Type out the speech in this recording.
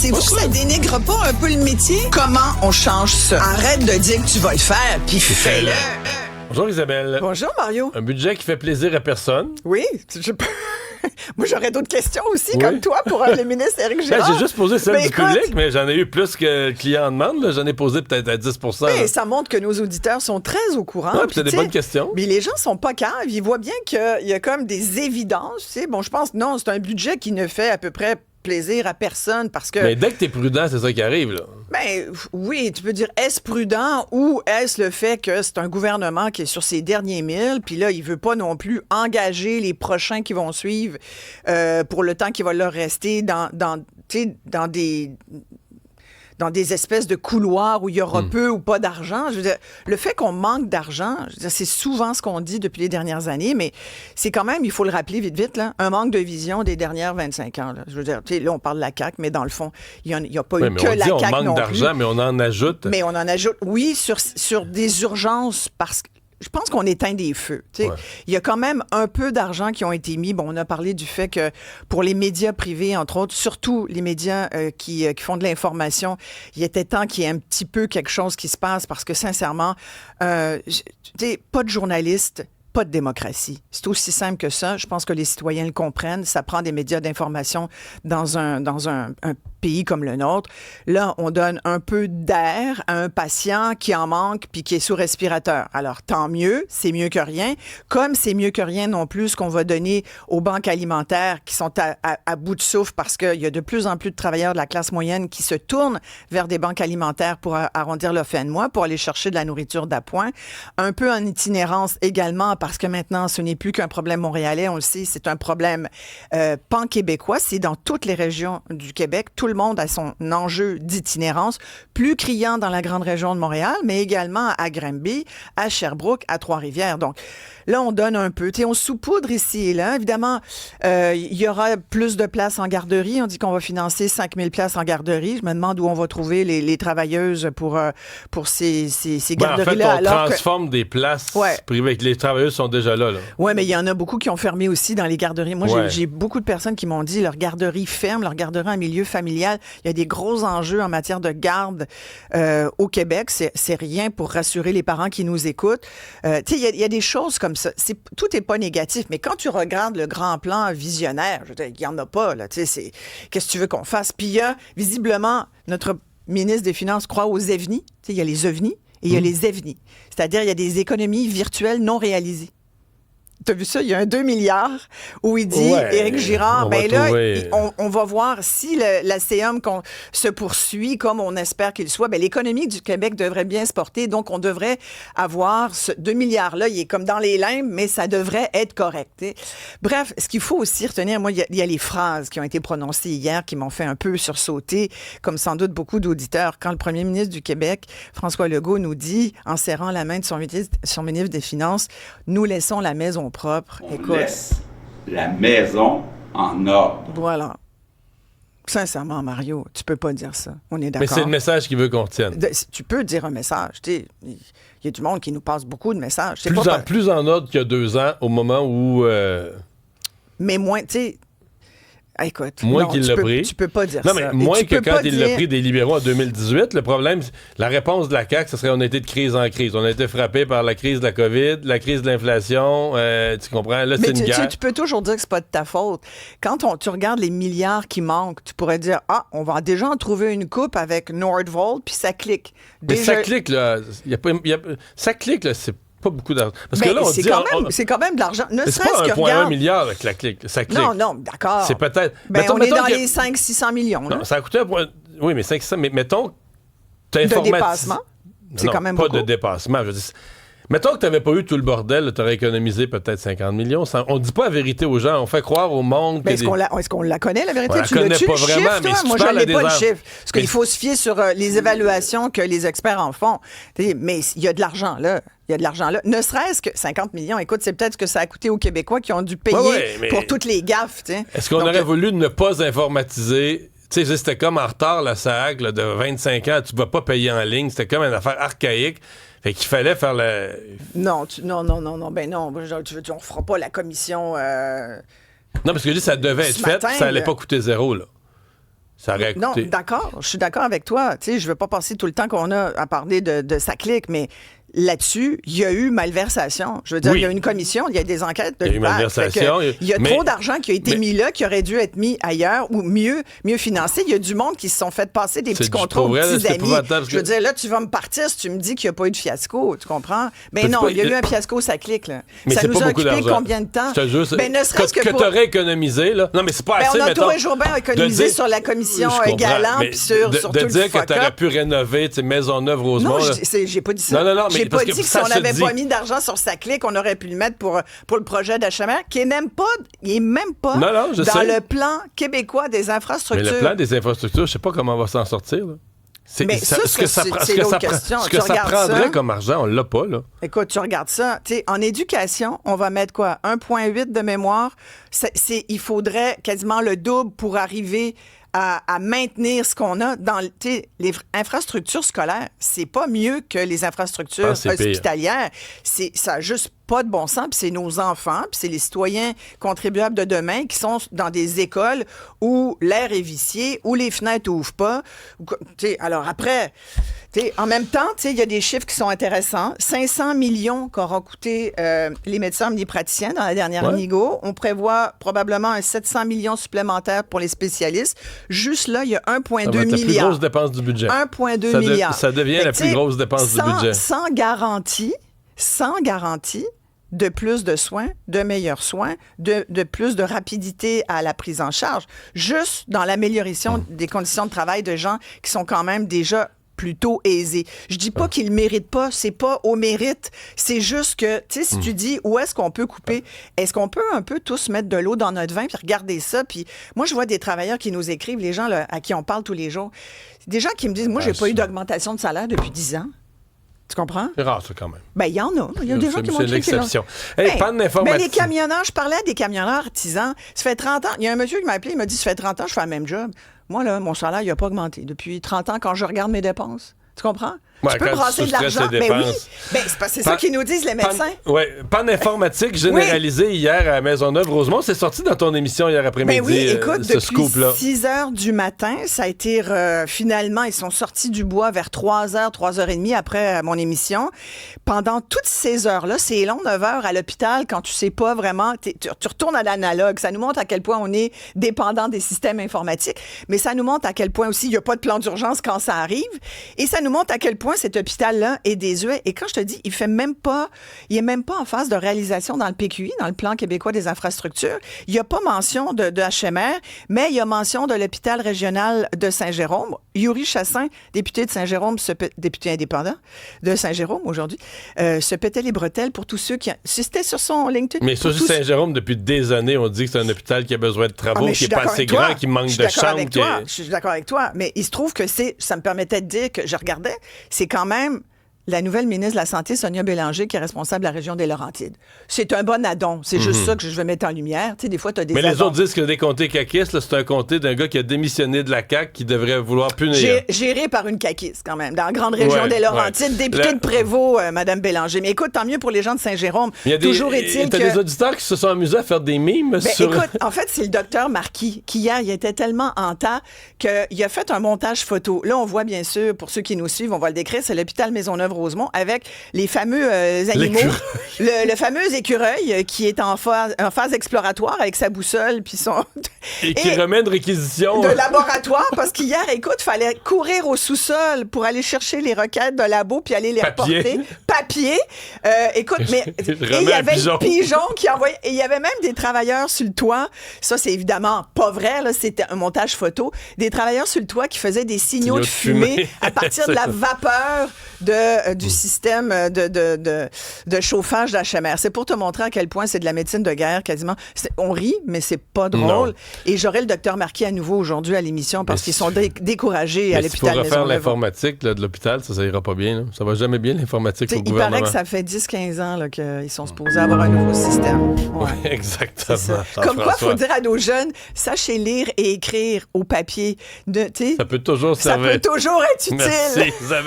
Pensez-vous que ça dénigre pas un peu le métier? Comment on change ça? Arrête de dire que tu vas le faire, puis fais-le. Bonjour Isabelle. Bonjour Mario. Un budget qui fait plaisir à personne. Oui, moi j'aurais d'autres questions aussi, comme toi, pour le ministre Éric Girard. J'ai juste posé celle du public, mais j'en ai eu plus que le client en demande. Là. J'en ai posé peut-être à 10 Mais ça montre que nos auditeurs sont très au courant. Ouais, puis t'as des bonnes questions. Mais les gens sont pas caves. Ils voient bien qu'il y a comme des évidences. Tu sais. Bon, je pense, non, c'est un budget qui ne fait à peu près plaisir à personne parce que... Mais dès que t'es prudent, c'est ça qui arrive, là. Ben oui, tu peux dire est-ce prudent ou est-ce le fait que c'est un gouvernement qui est sur ses derniers milles, puis là, il veut pas non plus engager les prochains qui vont suivre pour le temps qui va leur rester dans des espèces de couloirs où il y aura peu ou pas d'argent. Je veux dire, le fait qu'on manque d'argent, je veux dire, c'est souvent ce qu'on dit depuis les dernières années, mais c'est quand même, il faut le rappeler vite, là, un manque de vision des dernières 25 ans. Là. Je veux dire, là, on parle de la CAQ, mais dans le fond, il n'y a pas eu que la CAQ non plus. On manque d'argent, mais on en ajoute. Mais on en ajoute, oui, sur des urgences, parce que je pense qu'on éteint des feux. Ouais. Il y a quand même un peu d'argent qui ont été mis. Bon, on a parlé du fait que pour les médias privés, entre autres, surtout les médias qui font de l'information, il était temps qu'il y ait un petit peu quelque chose qui se passe parce que, sincèrement, pas de journalistes, pas de démocratie. C'est aussi simple que ça. Je pense que les citoyens le comprennent. Ça prend des médias d'information dans un pays comme le nôtre. Là, on donne un peu d'air à un patient qui en manque puis qui est sous respirateur. Alors, tant mieux, c'est mieux que rien. Comme c'est mieux que rien non plus ce qu'on va donner aux banques alimentaires qui sont à bout de souffle parce qu'il y a de plus en plus de travailleurs de la classe moyenne qui se tournent vers des banques alimentaires pour arrondir leur fin de mois, pour aller chercher de la nourriture d'appoint. Un peu en itinérance également parce que maintenant, ce n'est plus qu'un problème montréalais, on le sait, c'est un problème pan-québécois. C'est dans toutes les régions du Québec. Tout le monde a son enjeu d'itinérance, plus criant dans la grande région de Montréal, mais également à Granby, à Sherbrooke, à Trois-Rivières. Donc, là, on donne un peu. On saupoudre ici et là. Évidemment, il y aura plus de places en garderie. On dit qu'on va financer 5 000 places en garderie. Je me demande où on va trouver les travailleuses pour ces garderies-là. En fait, on transforme des places privées. Les travailleuses sont déjà là. Oui, mais il y en a beaucoup qui ont fermé aussi dans les garderies. Moi, j'ai beaucoup de personnes qui m'ont dit leur garderie ferme, leur garderie en milieu familial. Il y a des gros enjeux en matière de garde au Québec. C'est rien pour rassurer les parents qui nous écoutent. Il y a des choses comme ça. Tout n'est pas négatif, mais quand tu regardes le grand plan visionnaire, il n'y en a pas. Qu'est-ce que tu veux qu'on fasse? Puis il y a, visiblement, notre ministre des Finances croit aux EVNI. Il y a les OVNI et il y a les EVNI. C'est-à-dire, il y a des économies virtuelles non réalisées. T'as vu ça? Il y a un 2 milliards où il dit, Éric Girard, on va voir si la CM se poursuit comme on espère qu'il soit. L'économie du Québec devrait bien se porter. Donc, on devrait avoir ce 2 milliards-là. Il est comme dans les limbes, mais ça devrait être correct. T'sais. Bref, ce qu'il faut aussi retenir, moi, il y a les phrases qui ont été prononcées hier qui m'ont fait un peu sursauter, comme sans doute beaucoup d'auditeurs. Quand le premier ministre du Québec, François Legault, nous dit, en serrant la main de son ministre des Finances, nous laissons la maison propre. On laisse la maison en ordre. Voilà. Sincèrement, Mario, tu peux pas dire ça. On est d'accord. Mais c'est le message qu'il veut qu'on tienne. Tu peux dire un message. Il y a du monde qui nous passe beaucoup de messages. Plus en ordre qu'il y a 2 ans, au moment où... Mais moins, tu sais... Écoute, moins qu'il l'a pris. Tu peux pas dire ça. Non, mais moins que quand il l'a pris des libéraux en 2018. Le problème, la réponse de la CAQ, ce serait on a été de crise en crise. On a été frappé par la crise de la COVID, la crise de l'inflation. Tu comprends? Là, c'est une guerre. Tu peux toujours dire que c'est pas de ta faute. Quand tu regardes les milliards qui manquent, tu pourrais dire on va déjà en trouver une coupe avec Nordvolt, puis ça clique. Mais ça clique, là. Ça clique, là, c'est pas beaucoup d'argent. Parce que là, on dit... C'est quand même de l'argent. Ne c'est pas 1,1 milliard avec la clique. Ça clique. Non, d'accord. C'est peut-être... on est dans les 500-600 millions. Non, ça a coûté Oui, mais 500... Mais mettons... De dépassement. C'est quand même pas beaucoup. De dépassement. Je veux dire, mettons que tu n'avais pas eu tout le bordel, tu aurais économisé peut-être 50 millions. On ne dit pas la vérité aux gens. On fait croire au monde... Est-ce qu'on la connaît, la vérité? Tu l'as-tu le chiffre, toi? Moi, je n'ai pas le chiffre. Parce qu'il faut se fier sur les évaluations que les experts en font. Mais il y a de l'argent, là. Il y a de l'argent là. Ne serait-ce que 50 millions. Écoute, c'est peut-être ce que ça a coûté aux Québécois qui ont dû payer pour toutes les gaffes. T'sais. Est-ce qu'on aurait voulu ne pas informatiser? Tu sais, c'était comme en retard, la SAAC, là, de 25 ans. Tu ne vas pas payer en ligne. C'était comme une affaire archaïque. Fait qu'il fallait faire le... Non. Ben non. On fera pas la commission... Non, parce que ça devait être fait. Ça allait pas coûter zéro, là. Ça aurait Non, coûté. d'accord. Je suis d'accord avec toi. Tu sais, je veux pas passer tout le temps qu'on a à parler de sa clique, mais là-dessus, il y a eu malversation. Je veux dire, Oui. il y a une commission, il y a des enquêtes de Il y a eu l'UPAC. malversation. Il y a Mais- trop d'argent qui a été mis là, qui aurait dû être mis ailleurs ou mieux financé. Il y a du monde qui se sont fait passer des C'est petits du contrats aux pour vrai, là, petits c'est amis. épouvantable, Je veux dire, là, tu vas me partir si tu me dis qu'il n'y a pas eu de fiasco. Tu comprends? Mais non, pas- il y a eu un fiasco, ça clique. Là. Mais Ça c'est nous pas a beaucoup occupé d'argent. combien de temps? Je te jure, Ben, ne serait-ce que pour... t'aurais économisé, là. Non, mais c'est pas Ben, assez, on a mettons, toujours bien économisé de dire- sur la commission Je comprends, Galant mais puis sur de tout dire le que t'aurais fuck-up. pu rénover, tu sais, Maisonneuve-Rosemont, Non, là. j'ai pas dit ça. Non, mais J'ai parce pas que dit que si ça on se n'avait dit. pas mis d'argent sur sa clique, on aurait pu le mettre pour le projet d'HMR, qui est même pas, Non, je dans sais. le plan québécois des Mais infrastructures. le plan des infrastructures, je sais pas comment on va s'en sortir, là. Mais ça, ce que ça c'est- prend- c'est ce que l'autre ça prend- question. ce Tu que ça regardes prendrait ça. comme argent, on l'a pas, là. Écoute, tu regardes ça. Tu sais, en éducation, on va mettre quoi? 1,8 de mémoire. Il faudrait quasiment le double pour arriver à maintenir ce qu'on a dans les infrastructures scolaires. C'est pas mieux que les infrastructures Ah, c'est pire. hospitalières. Ça n'a juste pas de bon sens. Puis c'est nos enfants, puis c'est les citoyens contribuables de demain qui sont dans des écoles où l'air est vicié, où les fenêtres ouvrent pas. Alors après... en même temps, il y a des chiffres qui sont intéressants. 500 millions qu'auront coûté les médecins omnipraticiens dans la dernière NIGO. On prévoit probablement un 700 millions supplémentaires pour les spécialistes. Juste là, il y a 1,2 Ça va être la plus milliard. grosse dépense du budget. 1,2 milliard. Ça devient Fait la que, plus grosse dépense du budget. Sans garantie de plus de soins, de meilleurs soins, de plus de rapidité à la prise en charge, juste dans l'amélioration des conditions de travail de gens qui sont quand même déjà plutôt aisés. Je dis pas qu'ils ne méritent pas, c'est pas au mérite, c'est juste que, tu sais, si tu dis où est-ce qu'on peut couper, est-ce qu'on peut un peu tous mettre de l'eau dans notre vin puis regarder ça, puis moi je vois des travailleurs qui nous écrivent, les gens là, à qui on parle tous les jours, des gens qui me disent, moi j'ai pas eu d'augmentation de salaire depuis 10 ans. Tu comprends? C'est rare, ça, quand même. Ben, il y en a. Il y a des gens qui m'ont C'est écrit qu'ils l'ont. l'exception. Hey, panne d'informatique. Mais les camionneurs, je parlais à des camionneurs artisans. Ça fait 30 ans. Il y a un monsieur qui m'a appelé, il m'a dit, ça fait 30 ans, je fais le même job. Moi, là, mon salaire, il n'a pas augmenté. Depuis 30 ans, quand je regarde mes dépenses. Tu comprends? Ouais, tu peux quand brasser tu de l'argent. soustrais tes Ben oui. dépenses. Ben, c'est ça qu'ils nous disent, les médecins. Oui, panne informatique généralisée hier à Maisonneuve-Rosemont. C'est sorti dans ton émission hier après-midi, Ben oui, écoute, ce depuis scoop-là. 6 heures du matin, ça a été finalement, ils sont sortis du bois vers 3h30 après mon émission. Pendant toutes ces heures-là, c'est long, 9 heures à l'hôpital, quand tu sais pas vraiment, tu retournes à l'analogue. Ça nous montre à quel point on est dépendant des systèmes informatiques, mais ça nous montre à quel point aussi il n'y a pas de plan d'urgence quand ça arrive. Et ça nous montre à quel point cet hôpital-là est désuet. Et quand je te dis, il est même pas en phase de réalisation dans le PQI, dans le plan québécois des infrastructures. Il n'y a pas mention de HMR, mais il y a mention de l'hôpital régional de Saint-Jérôme. Yuri Chassin, député de Saint-Jérôme, député indépendant de Saint-Jérôme aujourd'hui, se pétait les bretelles pour tous ceux qui... C'était sur son LinkedIn. Mais sur Saint-Jérôme, depuis des années, on dit que c'est un hôpital qui a besoin de travaux, qui n'est pas assez grand, qui manque de chambres. Je suis d'accord avec toi, mais il se trouve que ça me permettait de dire que je regardais, c'est quand même la nouvelle ministre de la Santé, Sonia Bélanger, qui est responsable de la région des Laurentides. C'est un bon addon. C'est juste ça que je veux mettre en lumière. Tu sais, des fois, tu as des Mais les addons. autres disent que des comtés caquistes, là, c'est un comté d'un gars qui a démissionné de la CAQ qui devrait vouloir punir. Géré par une caquiste, quand même, dans la grande région des Laurentides, députée de Prévost, Mme Bélanger. Mais écoute, tant mieux pour les gens de Saint-Jérôme. Toujours est-il T'as que... des auditeurs qui se sont amusés à faire des mimes sur... Écoute, en fait, c'est le docteur Marquis qui, hier, il était tellement en tas qu'il a fait un montage photo. Là, on voit, bien sûr, pour ceux qui nous suivent, on va le décrire, c'est l'hôpital Maisonneuve-Rosemont avec les fameux animaux. Le fameux écureuil qui est en phase exploratoire avec sa boussole puis son... Et qui remet une réquisition. De laboratoire, parce qu'hier, écoute, il fallait courir au sous-sol pour aller chercher les requêtes de labo puis aller les reporter. Papier. Écoute, mais... Et il y avait un pigeon qui envoyait... Et il y avait même des travailleurs sur le toit. Ça, c'est évidemment pas vrai, là, c'était un montage photo. Des travailleurs sur le toit qui faisaient des signaux de fumée à partir de la vapeur du système de chauffage d'HMR. C'est pour te montrer à quel point c'est de la médecine de guerre, quasiment. On rit, mais c'est pas drôle. Non. Et j'aurai le docteur Marquis à nouveau aujourd'hui à l'émission parce qu'ils sont découragés à l'hôpital Maisonneuve. Pour refaire l'informatique là, de l'hôpital, ça ira pas bien. Là. Ça va jamais bien, l'informatique au gouvernement. Il paraît que ça fait 10-15 ans là, qu'ils sont supposés avoir un nouveau système. Ouais. Oui, exactement. Comme quoi, il faut dire à nos jeunes, sachez lire et écrire au papier. Ça peut toujours servir. Ça peut toujours être utile. Merci, Isabelle.